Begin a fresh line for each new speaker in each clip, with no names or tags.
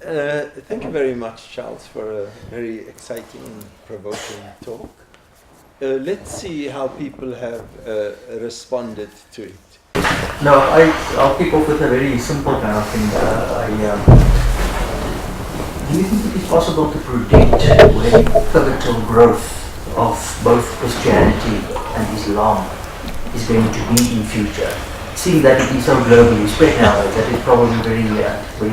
Thank you very much, Charles, for a very exciting and provoking talk. Let's see how people have responded to it.
No, I'll kick off with a very simple kind of thing. Do you think it is possible to predict where pivotal growth of both Christianity and Islam is going to be in future? Seeing that it is so globally spread now, that it's probably very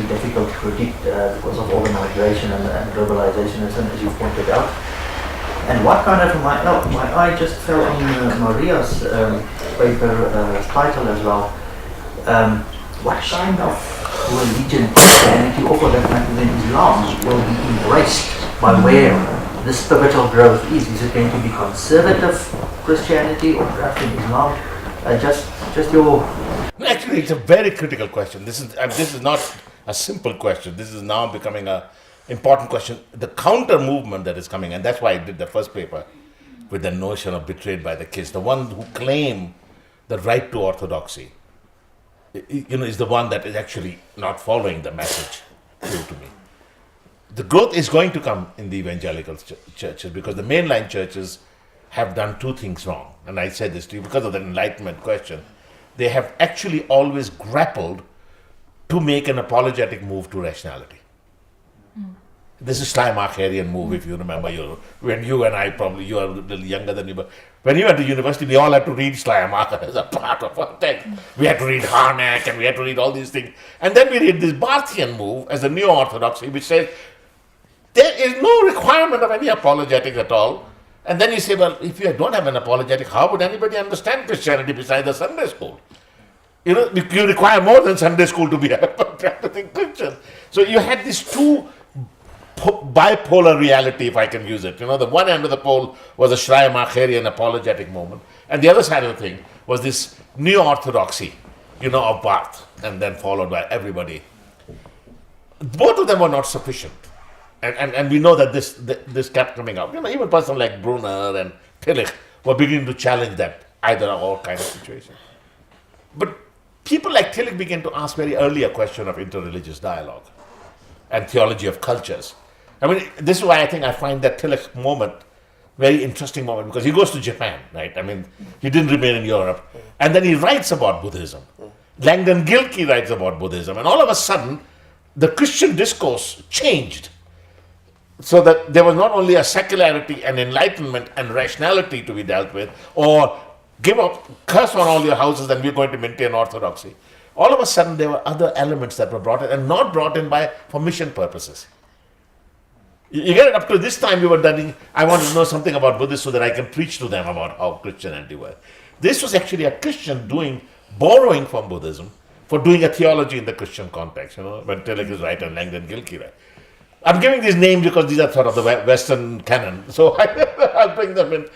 difficult to predict because of all the migration and globalization, as you pointed out. And what kind of my eye just fell on Maria's paper title as well. What kind of religion, Christianity, or for that matter then Islam, will be embraced by where this pivotal growth is? Is it going to be conservative Christianity or perhaps in Islam? Just your...
Actually, it's a very critical question. This is not a simple question. This is now becoming an important question. The counter movement that is coming, and that's why I did the first paper with the notion of betrayed by the kiss. The one who claim the right to orthodoxy, is the one that is actually not following the message through to me. The growth is going to come in the evangelical churches because the mainline churches have done two things wrong. And I said this to you because of the Enlightenment question. They have actually always grappled to make an apologetic move to rationality. This is Schleiermacherian move, if you remember. When you and I, probably you are a little younger than you, but when you went to university, we all had to read Schleiermacher as a part of our text. We had to read Harnack and we had to read all these things. And then we read this Barthian move as a new orthodoxy, which says there is no requirement of any apologetics at all. And then you say, well, if you don't have an apologetic, how would anybody understand Christianity besides the Sunday school? You require more than Sunday school to be a practicing Christian. So you had these two bipolar reality, if I can use it. The one end of the pole was a Schleiermacherian apologetic movement, and the other side of the thing was this neo-orthodoxy, of Barth, and then followed by everybody. Both of them were not sufficient. And we know that this kept coming up. Even a person like Brunner and Tillich were beginning to challenge that either or kind of situation. But people like Tillich began to ask very early a question of interreligious dialogue and theology of cultures. This is why I find that Tillich moment very interesting moment, because he goes to Japan, right? He didn't remain in Europe. And then he writes about Buddhism. Langdon Gilkey writes about Buddhism. And all of a sudden, the Christian discourse changed. So that there was not only a secularity and enlightenment and rationality to be dealt with, or give up, curse on all your houses and we're going to maintain orthodoxy. All of a sudden there were other elements that were brought in, and not brought in for mission purposes. You get it, up to this time we were studying, I want to know something about Buddhists so that I can preach to them about how Christianity works. This was actually a Christian borrowing from Buddhism for doing a theology in the Christian context, when Tillich is right and Langdon Gilkey right. I'm giving these names because these are sort of the Western canon, so I'll bring them in.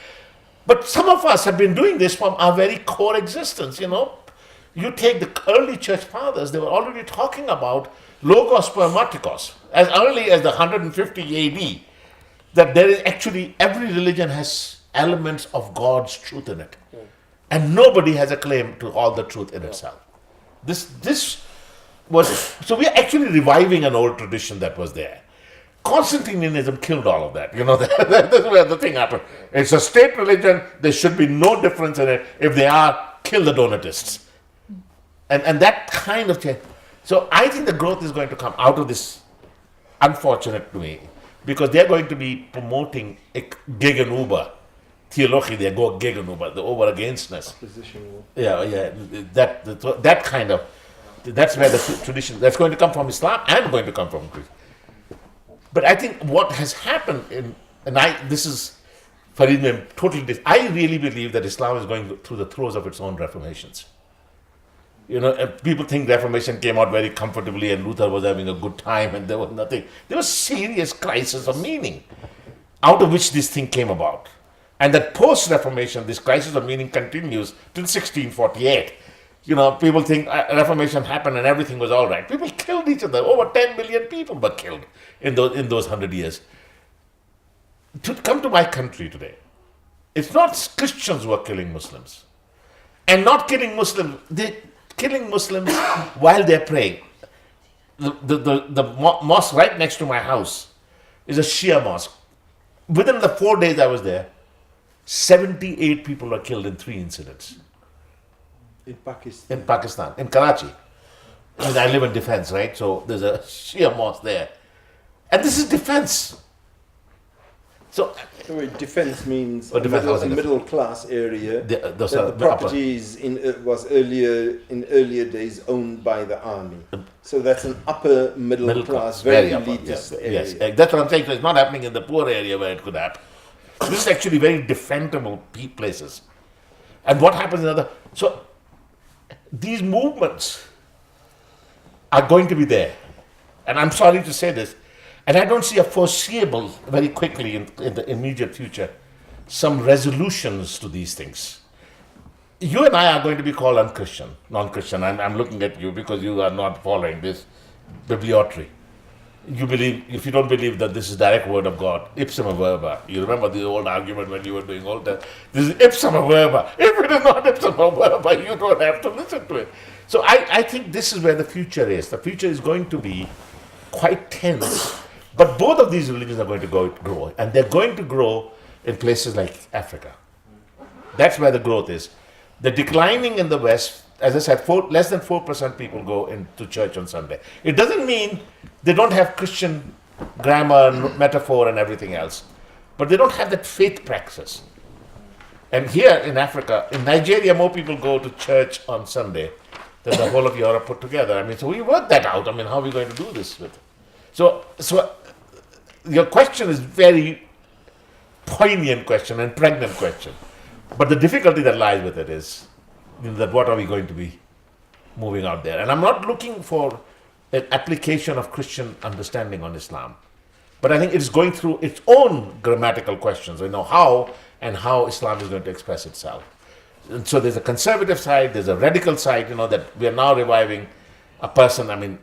But some of us have been doing this from our very core existence, You take the early church fathers, they were already talking about logos spermatikos, as early as the 150 AD, that there is actually, every religion has elements of God's truth in it. And nobody has a claim to all the truth in itself. This was, so we are actually reviving an old tradition that was there. Constantinianism killed all of that. That's where the thing happened. It's a state religion. There should be no difference in it. If they are, kill the Donatists. And that kind of change. So I think the growth is going to come out of this, unfortunate to me, because they're going to be promoting Gegenüber. Theology, they go Gegenüber, the over againstness. That kind of, that's where the tradition, that's going to come from Islam and going to come from Christianity. But I think what has happened this is, Farid, totally, I really believe that Islam is going through the throes of its own reformations. People think Reformation came out very comfortably and Luther was having a good time and there was nothing. There was serious crisis of meaning out of which this thing came about. And that post-Reformation, this crisis of meaning continues till 1648. People think Reformation happened and everything was all right. People killed each other. Over 10 million people were killed in those 100 years. To come to my country today, it's not Christians who are killing Muslims. And not killing Muslims, they're killing Muslims while they're praying. the mosque right next to my house is a Shia mosque. Within the 4 days I was there, 78 people were killed in 3 incidents.
In Pakistan.
In Pakistan, in Karachi. I mean, I live in defense, right? So there's a Shia mosque there. And this is defense. So,
Defense means
defense
a middle class area.
those
that
are
the
the upper.
properties was earlier days owned by the army. So that's an upper middle class, very
upper,
elitist area.
Yes, that's what I'm saying. So it's not happening in the poor area where it could happen. This is actually very defendable places. And what happens in other... So these movements are going to be there. And I'm sorry to say this. And I don't see a foreseeable, very quickly in the immediate future, some resolutions to these things. You and I are going to be called unchristian, non-Christian. I'm looking at you because you are not following this bibliotry. You believe, if you don't believe that this is direct word of God, ipsum verba. You remember the old argument when you were doing all that. This is ipsum verba. If it is not ipsum verba, you don't have to listen to it. So I think this is where the future is. The future is going to be quite tense. But both of these religions are going to grow. And they're going to grow in places like Africa. That's where the growth is. The declining in the West, as I said, less than 4% people go into church on Sunday. It doesn't mean they don't have Christian grammar and metaphor and everything else. But they don't have that faith praxis. And here in Africa, in Nigeria, more people go to church on Sunday than the whole of Europe put together. I mean, so we work that out. I mean, how are we going to do this with it? So your question is very poignant question and pregnant question. But the difficulty that lies with it is that what are we going to be moving out there? And I'm not looking for an application of Christian understanding on Islam. But I think it's going through its own grammatical questions, how Islam is going to express itself. And so there's a conservative side, there's a radical side, that we are now reviving a person,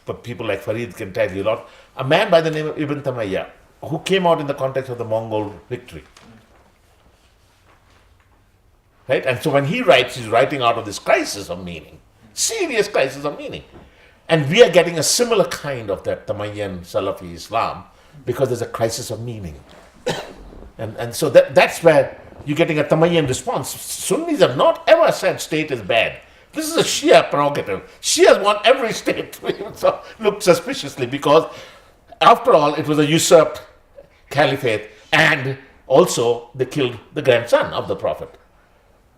but people like Farid can tell you a lot. A man by the name of Ibn Taymiyyah, who came out in the context of the Mongol victory. Right? And so when he writes, he's writing out of this crisis of meaning. Serious crisis of meaning. And we are getting a similar kind of that Tamayyan Salafi Islam because there's a crisis of meaning. And so that's where you're getting a Tamayyan response. Sunnis have not ever said state is bad. This is a Shia prerogative. Shias want every state to look suspiciously because, after all, it was a usurped caliphate and also they killed the grandson of the Prophet.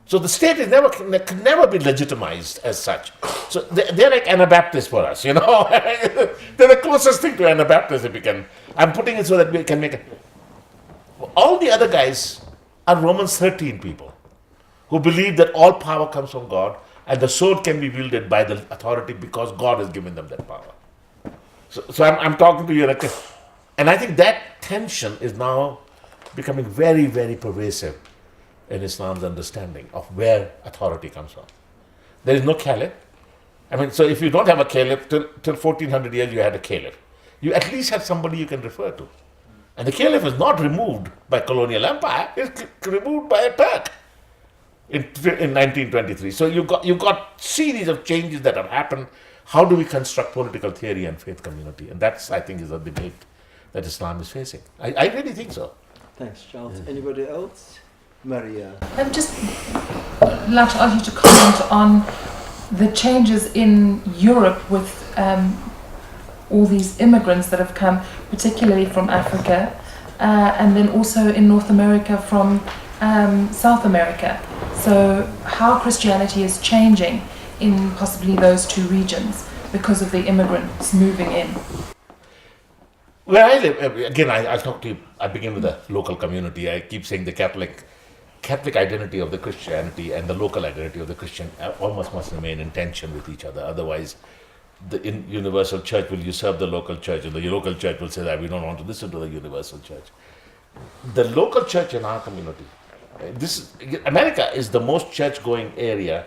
So the state can never be legitimized as such. So they're like Anabaptists for us, They're the closest thing to Anabaptists if we can. I'm putting it so that we can make it. All the other guys are Romans 13 people who believe that all power comes from God and the sword can be wielded by the authority because God has given them that power. So I'm talking to you, and I think that tension is now becoming very, very pervasive in Islam's understanding of where authority comes from. There is no caliph. So if you don't have a caliph, till 1400 years you had a caliph. You at least had somebody you can refer to. And the caliph is not removed by colonial empire, it's removed by a Turk in 1923. So you've got series of changes that have happened. How do we construct political theory and faith community? And that's, I think, is a debate that Islam is facing. I really think so.
Thanks, Charles. Anybody else? Maria.
I'd just like to ask you to comment on the changes in Europe with all these immigrants that have come, particularly from Africa, and then also in North America from South America. So how Christianity is changing in possibly those two regions because of the immigrants moving in.
Where I live, again, I'll talk to you, I begin with the local community. I keep saying the Catholic identity of the Christianity and the local identity of the Christian almost must remain in tension with each other. Otherwise, the universal church will usurp the local church, and the local church will say that we don't want to listen to the universal church. The local church in our community, America is the most church-going area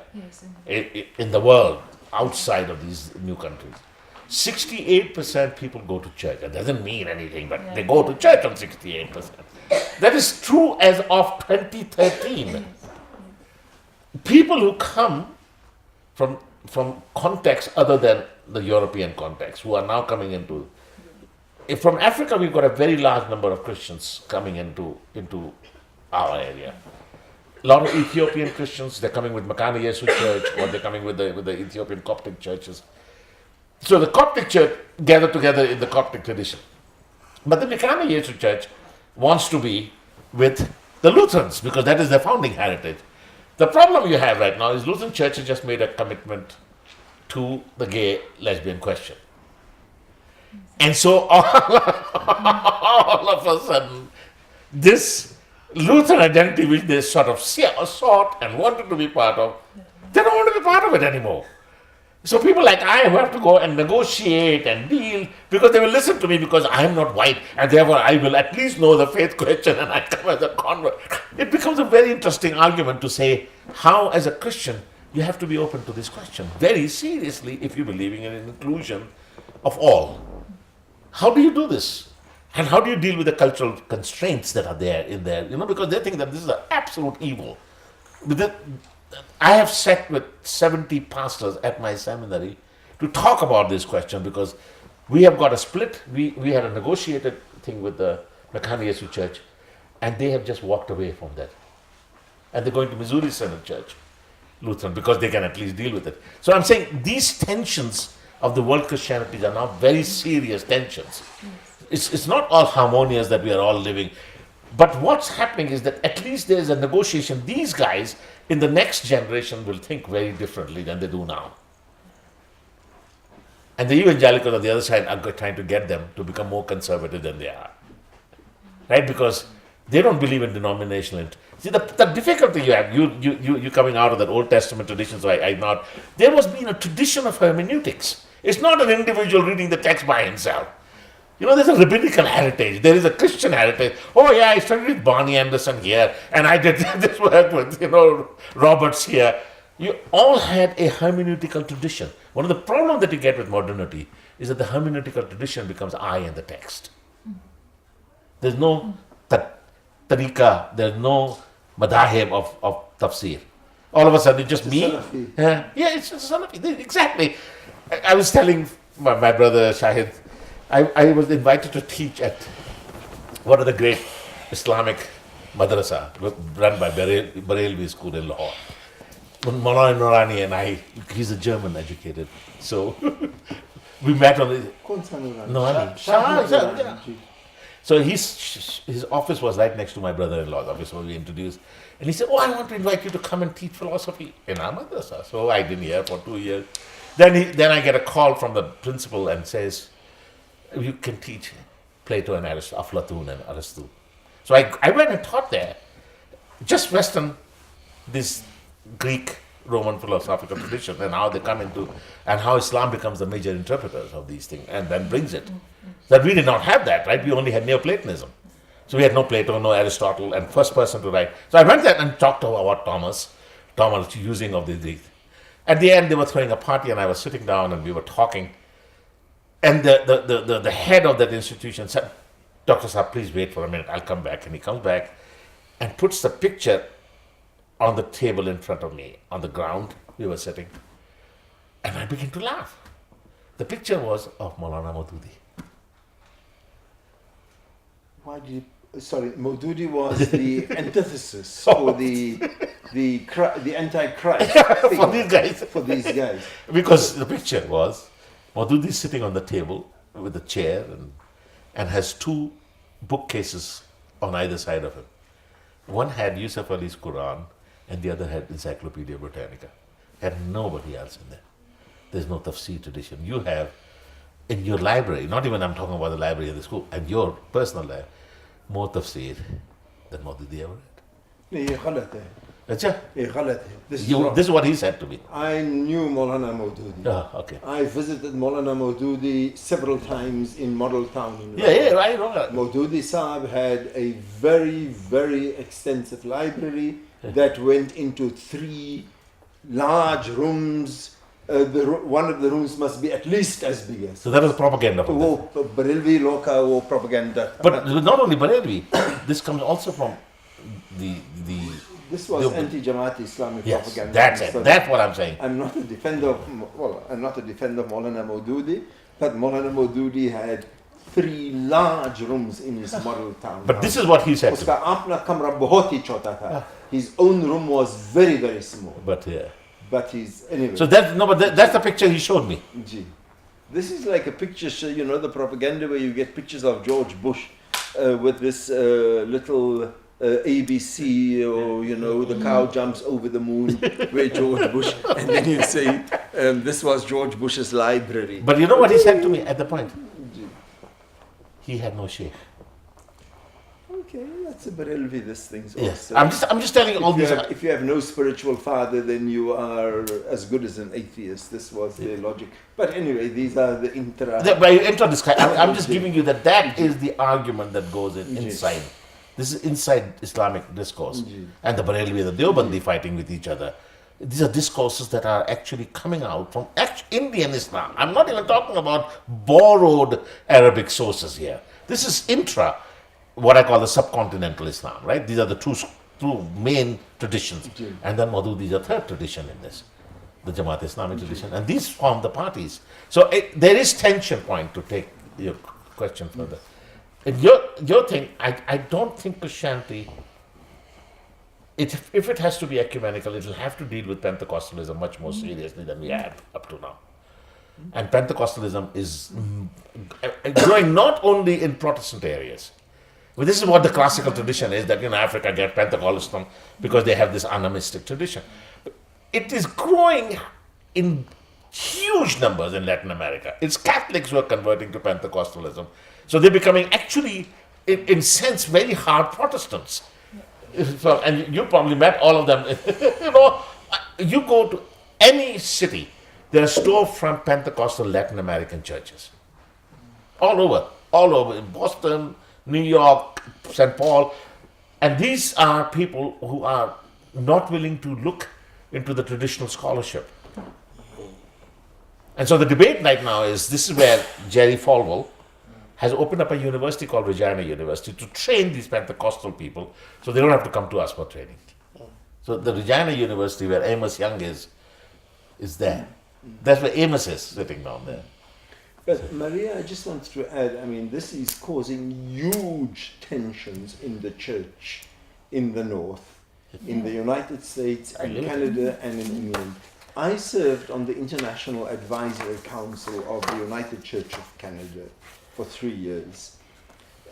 in the world outside of these new countries. 68% people go to church. That doesn't mean anything, but they go to church on 68%. That is true as of 2013. People who come from from context other than the European context, who are now coming into. If from Africa, we've got a very large number of Christians coming into our area. A lot of Ethiopian Christians, they're coming with Makana Yesu Church, or they're coming with the Ethiopian Coptic churches. So the Coptic Church gathered together in the Coptic tradition. But the Makana Yesu Church wants to be with the Lutherans, because that is their founding heritage. The problem you have right now is Lutheran Church has just made a commitment to the gay lesbian question. And so all of a sudden, this Lutheran identity which they sort of sought and wanted to be part of, they don't want to be part of it anymore. So people like I who have to go and negotiate and deal, because they will listen to me because I am not white and therefore I will at least know the faith question and I come as a convert. It becomes a very interesting argument to say how as a Christian you have to be open to this question very seriously if you're believing in an inclusion of all. How do you do this? And how do you deal with the cultural constraints that are there in there? Because they think that this is an absolute evil. I have sat with 70 pastors at my seminary to talk about this question because we have got a split. We had a negotiated thing with the Makana Yesu Church, and they have just walked away from that. And they're going to Missouri Synod Church, Lutheran, because they can at least deal with it. So I'm saying these tensions of the world Christianities are now very serious tensions. It's not all harmonious that we are all living. But what's happening is that at least there's a negotiation. These guys in the next generation will think very differently than they do now. And the evangelicals on the other side are trying to get them to become more conservative than they are. Right? Because they don't believe in denominational. See, the difficulty you have, you coming out of that Old Testament tradition, so there was been a tradition of hermeneutics. It's not an individual reading the text by himself. There's a rabbinical heritage. There is a Christian heritage. Oh, yeah, I studied with Barney Anderson here, and I did this work with, Roberts here. You all had a hermeneutical tradition. One of the problems that you get with modernity is that the hermeneutical tradition becomes I and the text. There's no tariqa, there's no madahib of tafsir. All of a sudden, it's just me. Yeah, it's just Salafi. Exactly. I was telling my brother Shahid, I was invited to teach at one of the great Islamic madrasa run by Barelvi School in Lahore. Maulana Noorani and I, he's a German educated, so we met on the Noorani. So his office was right next to my brother-in-law's office, so we introduced. And he said, I want to invite you to come and teach philosophy in our madrasa. So I didn't hear for 2 years. Then I get a call from the principal and says, you can teach Plato and Aflatun and Aristotle. So I went and taught there, just Western, this Greek Roman philosophical tradition, and how they come into, and how Islam becomes the major interpreters of these things, and then brings it. That we did not have that, right? We only had Neoplatonism. So we had no Plato, no Aristotle, and first person to write. So I went there and talked about Thomas using of the Greek. At the end, they were throwing a party, and I was sitting down, and we were talking. And the head of that institution said, Dr. Saab, please wait for a minute, I'll come back. And he comes back and puts the picture on the table in front of me, on the ground we were sitting. And I began to laugh. The picture was of Maulana Maududi.
Why did you... Sorry, Maududi was the antithesis for the Antichrist
for these guys. Because the picture was Maududi sitting on the table with a chair and has two bookcases on either side of him. One had Yusuf Ali's Quran and the other had Encyclopedia Britannica. Had nobody else in there. There's no tafsir tradition. You have in your library, not even I'm talking about the library of the school, and your personal library, more tafsir than Maududi ever read. This is what he said to me.
I knew Maulana Maududi.
Okay.
I visited Maulana Maududi several times in Model Town.
Right.
Maududi Saab had a very, very extensive library that went into 3 large rooms. One of the rooms must be at least as big as.
So that was propaganda.
Barelvi Loka or propaganda.
But not only Barelvi, this comes also from the
This was anti-Jamaat Islamic
Yes,
propaganda.
that's it.
So
That's what I'm saying.
I'm not a defender of Maulana Maududi, but Maulana Maududi had 3 large rooms in his model town.
But this is what he said to me.
Uska apna kamra bahut hi chota tha. His own room was very, very small.
But yeah.
But he's anyway.
So that's the picture he showed me.
Gee. This is like a picture, you know, the propaganda where you get pictures of George Bush with this little ABC, or you know, the cow jumps over the moon, where George Bush, and then you say this was George Bush's library.
But you know what he said to me at the point? He had no sheikh.
Okay, that's a Barelvi, this thing's
Yes,
also.
I'm just telling you all these.
If you have no spiritual father, then you are as good as an atheist. This was their logic. But anyway, these are the
I'm just giving you that is the argument that goes inside. This is inside Islamic discourse. And the Barelvi and the Deobandi fighting with each other. These are discourses that are actually coming out from Indian Islam. I'm not even talking about borrowed Arabic sources here. This is what I call the subcontinental Islam, right? These are the two main traditions. And then Maududi is a third tradition in this, the Jamaat Islamic tradition. And these form the parties. So there is tension point, to take your question further. Your thing, I don't think Christianity, if it has to be ecumenical, it will have to deal with Pentecostalism much more seriously than we have up to now. And Pentecostalism is growing not only in Protestant areas. Well, this is what the classical tradition is, that Africa get Pentecostalism because they have this animistic tradition. It is growing in huge numbers in Latin America. It's Catholics who are converting to Pentecostalism. So they're becoming actually, in sense, very hard Protestants. So, and you probably met all of them. You go to any city, there are storefront Pentecostal Latin American churches. All over, in Boston, New York, St. Paul. And these are people who are not willing to look into the traditional scholarship. And so the debate right now is, this is where Jerry Falwell has opened up a university called Regina University to train these Pentecostal people so they don't have to come to us for training. So the Regina University, where Amos Young is there. That's where Amos is, sitting down there.
But Maria, I just wanted to add, this is causing huge tensions in the church in the north, in the United States, in Canada, and in England. I served on the International Advisory Council of the United Church of Canada for 3 years.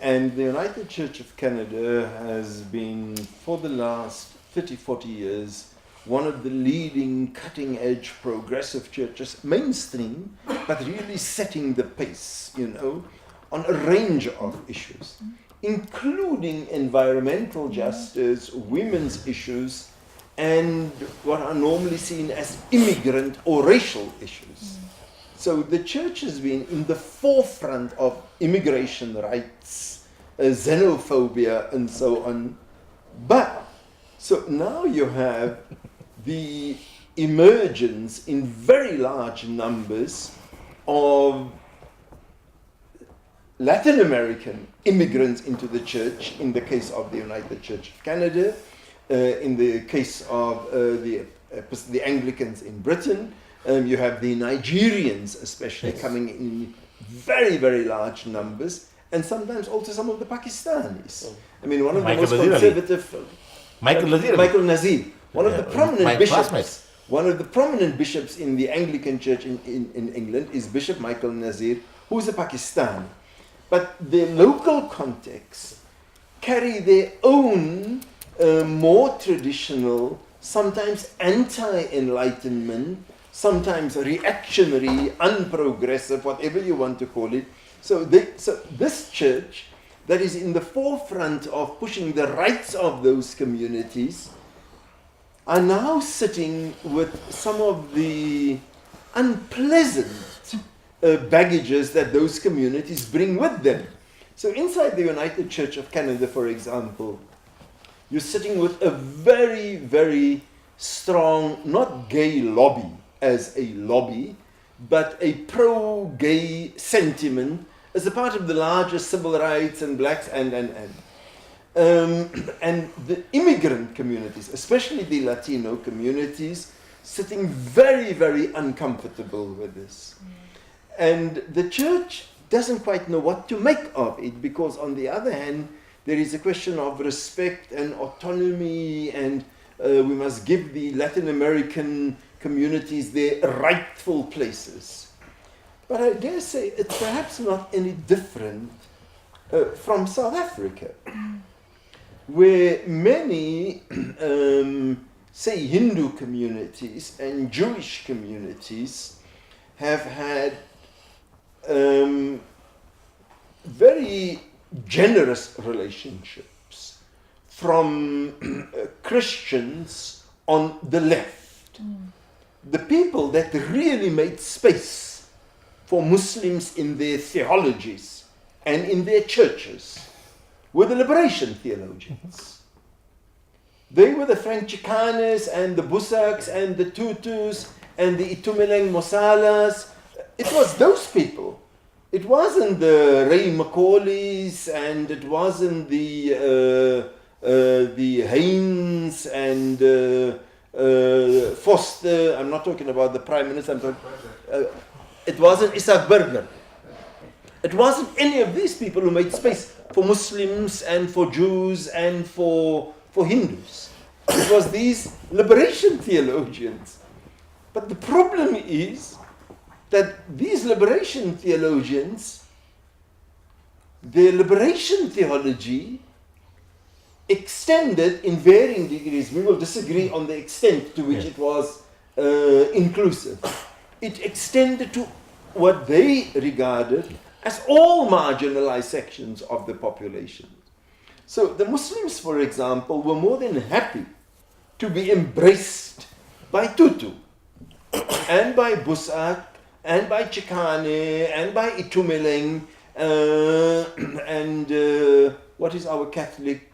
And the United Church of Canada has been, for the last 30, 40 years, one of the leading cutting-edge progressive churches, mainstream, but really setting the pace, on a range of issues, including environmental justice, women's issues, and what are normally seen as immigrant or racial issues. So the church has been in the forefront of immigration rights, xenophobia, and so on. But, so now you have the emergence in very large numbers of Latin American immigrants into the church, in the case of the United Church of Canada, in the case of the Anglicans in Britain. You have the Nigerians especially coming in very, very large numbers, and sometimes also some of the Pakistanis. One of the most conservative... Michael Nazir. One of the prominent bishops in the Anglican Church in England is Bishop Michael Nazir, who is a Pakistani. But the local contexts carry their own more traditional, sometimes anti-enlightenment, sometimes reactionary, unprogressive, whatever you want to call it. So this church that is in the forefront of pushing the rights of those communities are now sitting with some of the unpleasant baggages that those communities bring with them. So inside the United Church of Canada, for example, you're sitting with a very, very strong, not gay lobby as a lobby, but a pro-gay sentiment as a part of the larger civil rights and blacks and. and the immigrant communities, especially the Latino communities, sitting very, very uncomfortable with this. And the church doesn't quite know what to make of it, because on the other hand, there is a question of respect and autonomy, and we must give the Latin American communities their rightful places. But I dare say it's perhaps not any different from South Africa, where many, say, Hindu communities and Jewish communities have had very generous relationships from Christians on the left. The people that really made space for Muslims in their theologies and in their churches were the liberation theologians. They were the Franciscanes and the Busaks and the Tutus and the Itumeleng Mosalas. It was those people. It wasn't the Ray Macaulays, and it wasn't the Haynes and Foster. I'm not talking about the Prime Minister. I'm talking, it wasn't Isaac Berger. It wasn't any of these people who made space for Muslims and for Jews and for Hindus. It was these liberation theologians. But the problem is that these liberation theologians, their liberation theology extended in varying degrees. We will disagree on the extent to which it was inclusive. It extended to what they regarded as all marginalized sections of the population. So the Muslims, for example, were more than happy to be embraced by Tutu and by Busak and by Chikane and by Itumeleng and what is our Catholic?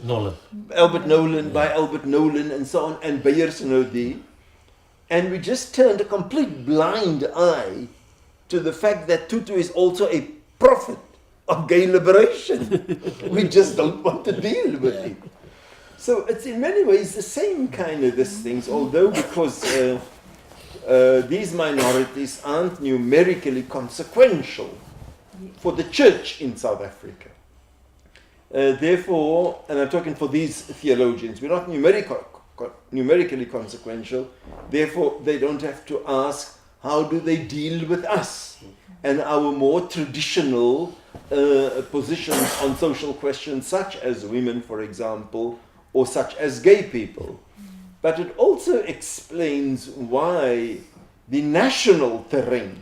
Nolan.
Albert Nolan, by Albert Nolan and so on, and Beyers Nodi. And we just turned a complete blind eye to the fact that Tutu is also a prophet of gay liberation. We just don't want to deal with it. So it's in many ways the same kind of these things, although because these minorities aren't numerically consequential for the church in South Africa. Therefore, and I'm talking for these theologians, we're not numerically consequential, therefore they don't have to ask how do they deal with us and our more traditional positions on social questions such as women, for example, or such as gay people. But it also explains why the national terrain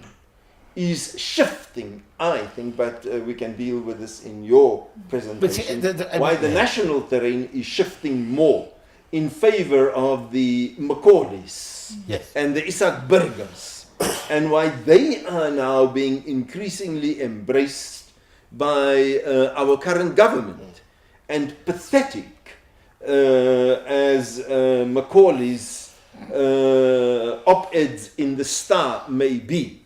is shifting, I think, but we can deal with this in your presentation, why the national terrain is shifting more in favor of the Macaulays and the Isaac Burgers, and why they are now being increasingly embraced by our current government. And pathetic as Macaulay's op-eds in the Star may be,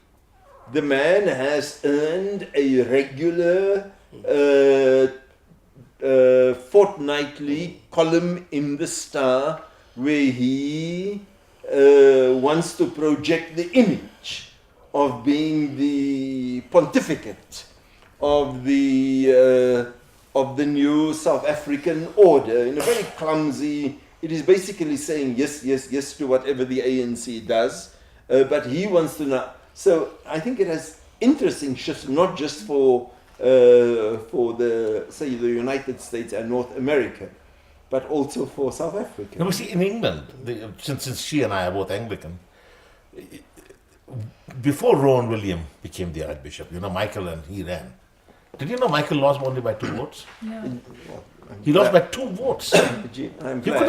the man has earned a regular fortnightly column in the Star where he wants to project the image of being the pontificate of the new South African order in a very clumsy. It is basically saying yes, yes, yes to whatever the ANC does, but he wants to know. So I think it has interesting shifts, not just for the, say, the United States and North America, but also for South Africa.
Now, see, in England, since she and I are both Anglican, before Rowan William became the Archbishop, Michael and he ran. Did you know Michael lost only by 2 votes?
Yeah.
He lost by 2 votes.
I'm glad.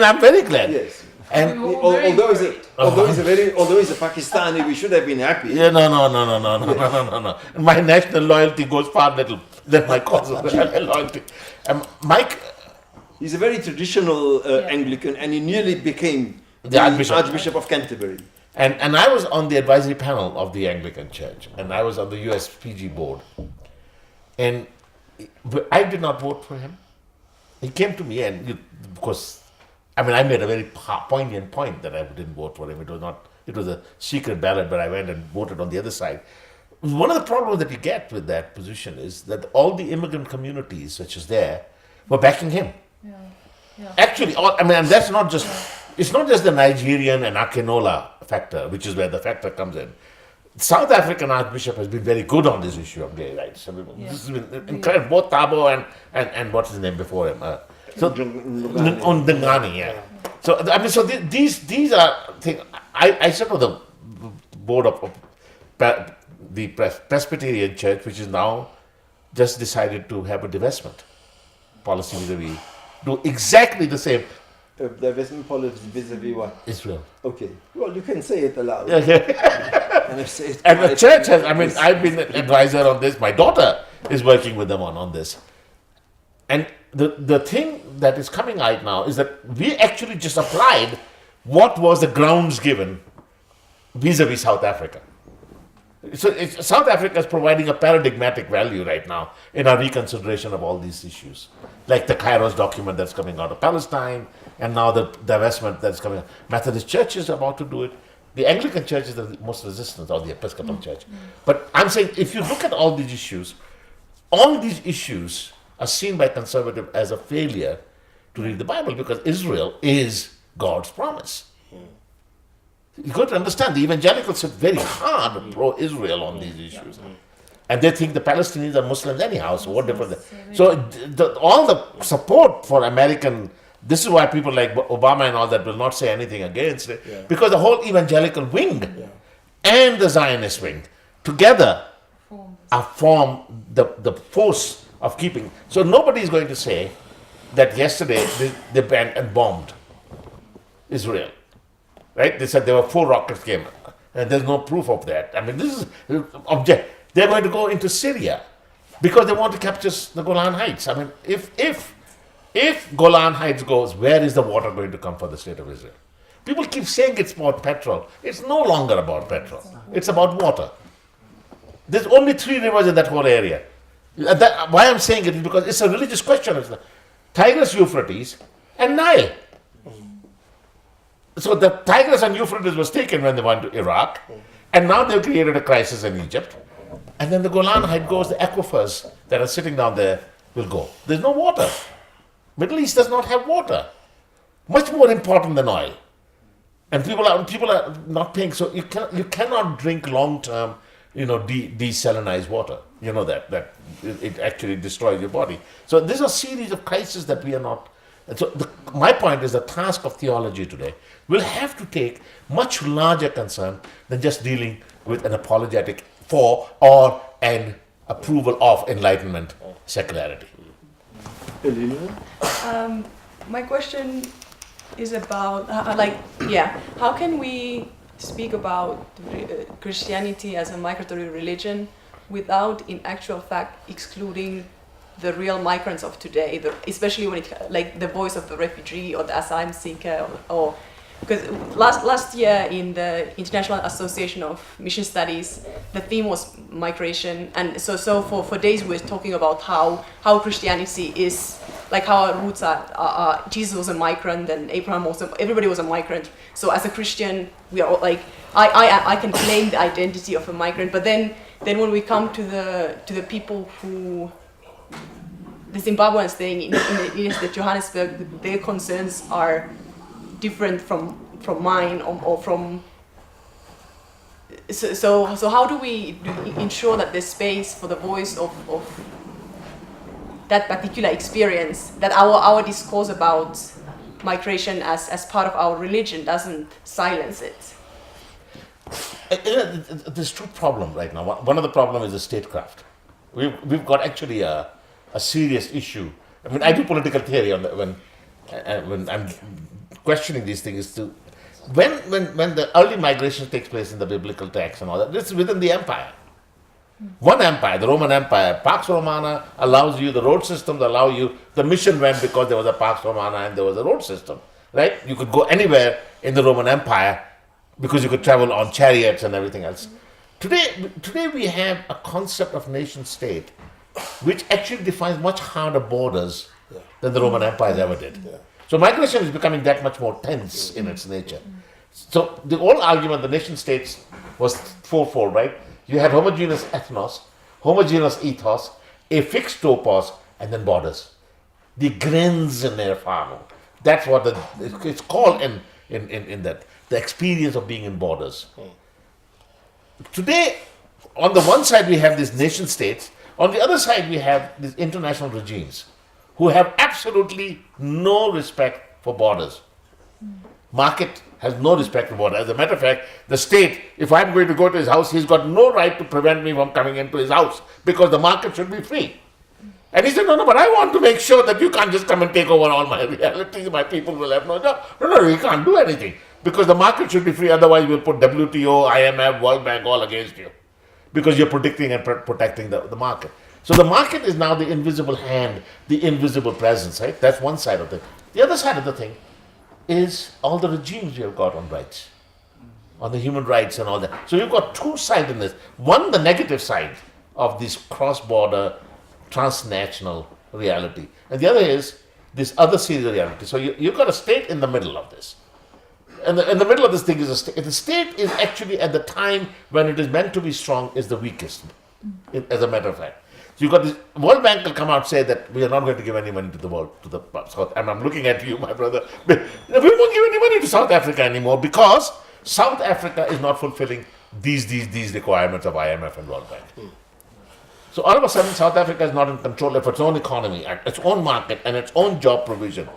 I'm very glad.
Yes.
And
although he's a Pakistani, we should have been happy.
Yeah, no. My national loyalty goes far little than my cause of loyalty. Mike,
he's a very traditional Anglican, and he nearly became the Archbishop of Canterbury.
And I was on the advisory panel of the Anglican Church, and I was on the USPG board. And I did not vote for him. he came to me and because I made a very poignant point that I didn't vote for him. It was a secret ballot, but I went and voted on the other side. One of the problems that you get with that position is that all the immigrant communities, such as there, were backing him.
Yeah.
Actually, and that's not just, it's not just the Nigerian and Akinola factor, which is where the factor comes in. South African Archbishop has been very good on this issue of gay rights. This has been incredible, both Thabo and what's his name before him? Ndungane, yeah. So these are things. I sit on the board of the Presbyterian Church, which is now just decided to have a divestment policy vis-a-vis, do exactly the same.
Divestment policy vis-a-vis what?
Israel.
Okay. Well, you can say it aloud.
And the church has, I've been an advisor on this. My daughter is working with them on this. And the thing that is coming out now is that we actually just applied what was the grounds given vis-a-vis South Africa. So South Africa is providing a paradigmatic value right now in our reconsideration of all these issues. Like the Kairos document that's coming out of Palestine, and now the divestment that's coming out. Methodist Church is about to do it. The Anglican Church is the most resistant, or the Episcopal Church. But I'm saying, if you look at all these issues are seen by conservative as a failure to read the Bible, because Israel is God's promise. You've got to understand, the evangelicals are very hard pro-Israel on these issues. And they think the Palestinians are Muslims anyhow, so what difference? So all the support for American, this is why people like Obama and all that will not say anything against it, because the whole evangelical wing and the Zionist wing together form the force of keeping. So nobody is going to say that yesterday they banned and bombed Israel. Right? They said there were 4 rockets came, and there's no proof of that. This is object. They're going to go into Syria because they want to capture the Golan Heights. If Golan Heights goes, where is the water going to come for the state of Israel? People keep saying it's about petrol. It's no longer about petrol. It's about water. There's only 3 rivers in that whole area. Why I'm saying it is because it's a religious question. It's the Tigris, Euphrates, and Nile. So the Tigris and Euphrates was taken when they went to Iraq, and now they've created a crisis in Egypt. And then the Golan Heights goes, the aquifers that are sitting down there will go. There's no water. Middle East does not have water. Much more important than oil. And people are not paying. So you cannot drink long-term, desalinized water. You know that it actually destroys your body. So there's a series of crises that we are not. And so my point is the task of theology today will have to take much larger concern than just dealing with an apologetic for or an approval of Enlightenment secularity.
My question is about how can we speak about Christianity as a migratory religion without in actual fact excluding the real migrants of today, especially when the voice of the refugee or the asylum seeker, or because last year in the International Association of Mission Studies, the theme was migration, and so for days we were talking about how Christianity is, like how our roots are Jesus was a migrant and Abraham everybody was a migrant. So as a Christian, we are all like I can claim the identity of a migrant, but then when we come to the people who the Zimbabweans staying in the Johannesburg, their concerns are different from mine or from. So how do we ensure that there's space for the voice of that particular experience, that our discourse about migration as part of our religion doesn't silence it?
There's 2 problems right now. One of the problems is the statecraft. We've got actually a serious issue. I do political theory on that when I'm questioning these things. When the early migration takes place in the biblical text and all that, this is within the empire. One empire, the Roman Empire, Pax Romana allows you, the road systems allow you, the mission went because there was a Pax Romana and there was a road system, right? You could go anywhere in the Roman Empire because you could travel on chariots and everything else. Today we have a concept of nation state which actually defines much harder borders than the Roman empires ever did. So migration is becoming that much more tense in its nature. So the whole argument, the nation states, was fourfold, right? You had homogeneous ethnos, homogeneous ethos, a fixed topos, and then borders. The Grenzen erfahrung. That's what it's called in that, the experience of being in borders. Today, on the one side we have these nation states, on the other side we have these international regimes who have absolutely no respect for borders. Market has no respect for borders. As a matter of fact, the state, if I'm going to go to his house, he's got no right to prevent me from coming into his house because the market should be free. And he said, no, but I want to make sure that you can't just come and take over all my realities. My people will have no job. No, you can't do anything because the market should be free. Otherwise, we'll put WTO, IMF, World Bank all against you because you're predicting and protecting the market. So the market is now the invisible hand, the invisible presence, right? That's one side of it. The other side of the thing is all the regimes you have got on rights, on the human rights and all that. So you've got two sides in this. One, the negative side of this cross-border, transnational reality. And the other is this other series of reality. So you've got a state in the middle of this. And in the middle of this thing is a state. The state is actually at the time when it is meant to be strong is the weakest, as a matter of fact. So you've got this, World Bank will come out and say that we are not going to give any money to the world, to the South. And I'm looking at you, my brother. We won't give any money to South Africa anymore because South Africa is not fulfilling these requirements of IMF and World Bank. So all of a sudden, South Africa is not in control of its own economy, its own market, and its own job provision.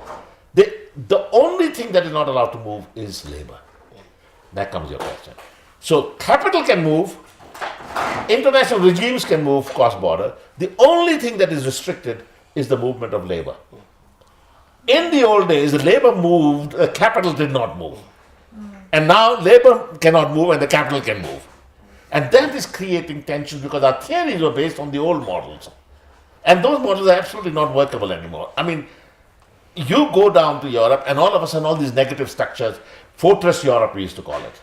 The only thing that is not allowed to move is labor. That comes your question. So capital can move, international regimes can move cross-border. The only thing that is restricted is the movement of labor. In the old days, the labor moved, capital did not move. And now labor cannot move and the capital can move. And that is creating tensions because our theories were based on the old models. And those models are absolutely not workable anymore. I mean, you go down to Europe and all of a sudden all these negative structures, Fortress Europe we used to call it.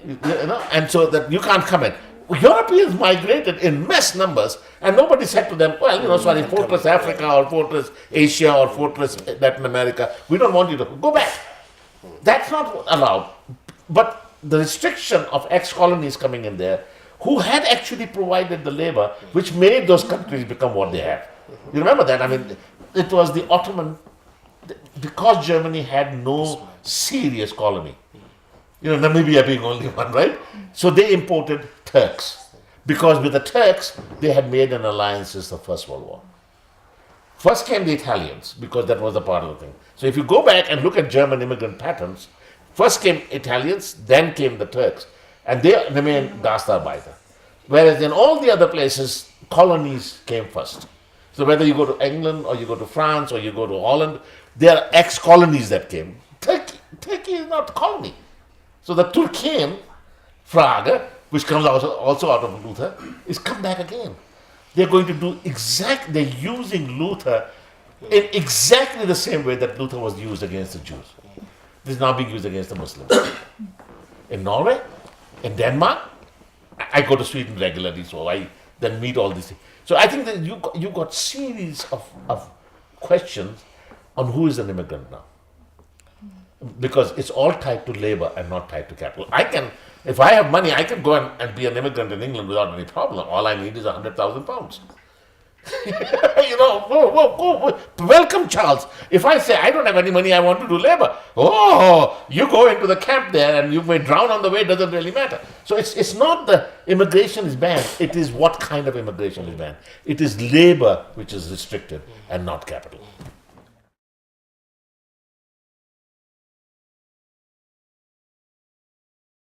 You know? And so that you can't come in. Europeans migrated in mass numbers and nobody said to them, well, Fortress Africa or Fortress Asia or Fortress Latin America, we don't want you to go back. That's not allowed. But the restriction of ex-colonies coming in there, who had actually provided the labor, which made those countries become what they have. You remember that? I mean, it was the Ottoman, because Germany had no serious colony. You know, Namibia being only one, right? So they imported Turks. Because with the Turks, they had made an alliance since the First World War. First came the Italians, because that was a part of the thing. So if you go back and look at German immigrant patterns, first came Italians, then came the Turks, and they remained Gastarbeiter. Whereas in all the other places, colonies came first. So whether you go to England or you go to France or you go to Holland, there are ex-colonies that came. Turkey is not a colony. So the Turkian Frage, which comes also out of Luther, is come back again. They're going to do they're using Luther in exactly the same way that Luther was used against the Jews. This is now being used against the Muslims. In Norway, in Denmark, I go to Sweden regularly, so I then meet all these things. So I think that you got series of questions on who is an immigrant now. Because it's all tied to labor and not tied to capital. If I have money, I can go and be an immigrant in England without any problem. All I need is 100,000 pounds. Welcome, Charles. If I say I don't have any money, I want to do labor. Oh, you go into the camp there and you may drown on the way, doesn't really matter. So it's not the immigration is banned, it is what kind of immigration is banned. It is labor which is restricted and not capital.